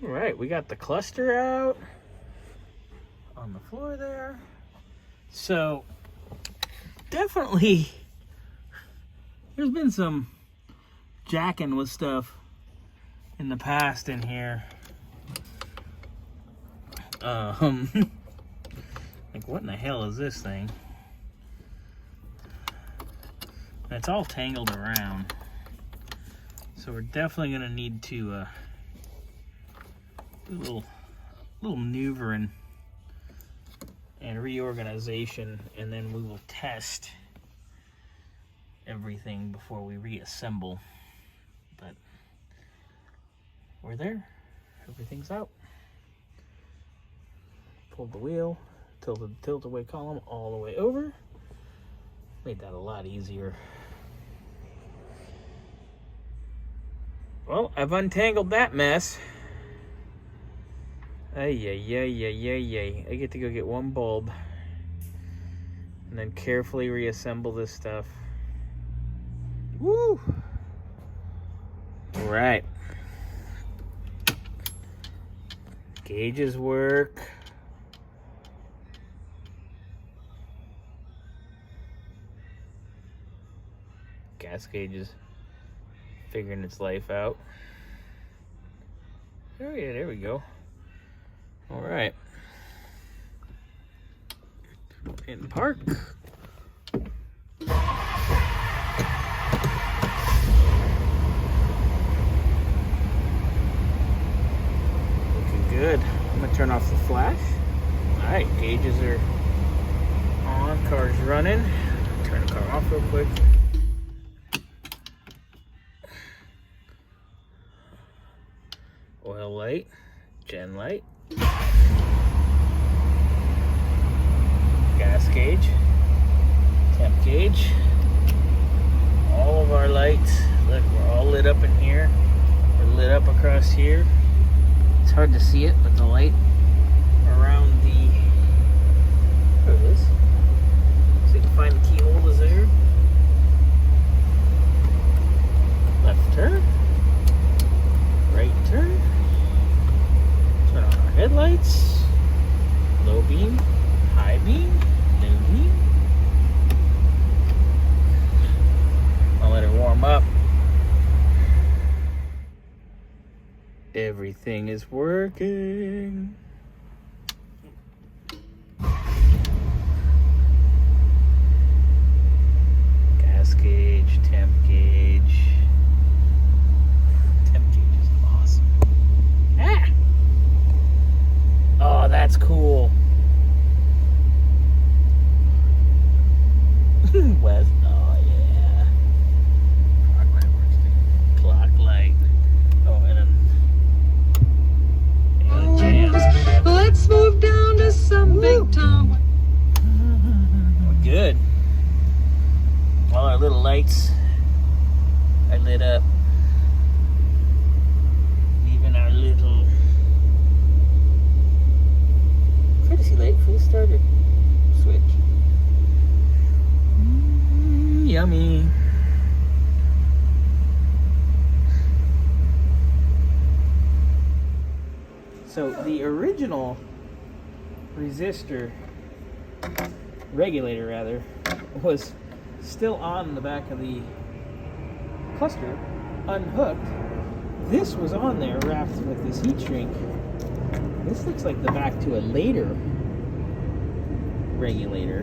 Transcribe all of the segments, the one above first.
All right, we got the cluster out on the floor there. So definitely there's been some jacking with stuff in the past in here. Like what in the hell is this thing? And it's all tangled around. So we're definitely gonna need to do a little maneuvering and reorganization, and then we will test everything before we reassemble. But we're there. Everything's out. Pulled the wheel, tilted the tilt-away column all the way over. Made that a lot easier. Well, I've untangled that mess. Ay, ay, ay, ay, ay, ay. I get to go get one bulb and then carefully reassemble this stuff. Woo! All right. Gauges work. Gas gauge is figuring its life out. Oh yeah, there we go. All right. In park. Looking good. I'm gonna turn off the flash. All right, gauges are on, car's running. Turn the car off real quick. Oil light, gen light, gas gauge, temp gauge, all of our lights. Look, we're all lit up in here. We're lit up across here. It's hard to see it, but the light around the, there it is. So you can find the keyhole is there. Left turn, right turn. Turn on our headlights. Low beam, high beam, no beam. I'll let it warm up. Everything is working. Gas gauge, temp gauge. Temp gauge is awesome. Ah! Oh, that's cool. West. Oh, yeah. Clock light works too. Clock light. Oh, and then Let's move down to some big town. We're good. All our little lights are lit up. Even our little courtesy light for the starter switch. Yummy. So the original regulator rather, was still on the back of the cluster, unhooked. This was on there wrapped with this heat shrink. This looks like the back to a later regulator,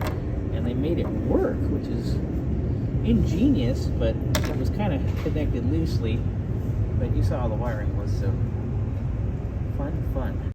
and they made it work, which is ingenious, but it was kind of connected loosely. But you saw how the wiring was, so fun.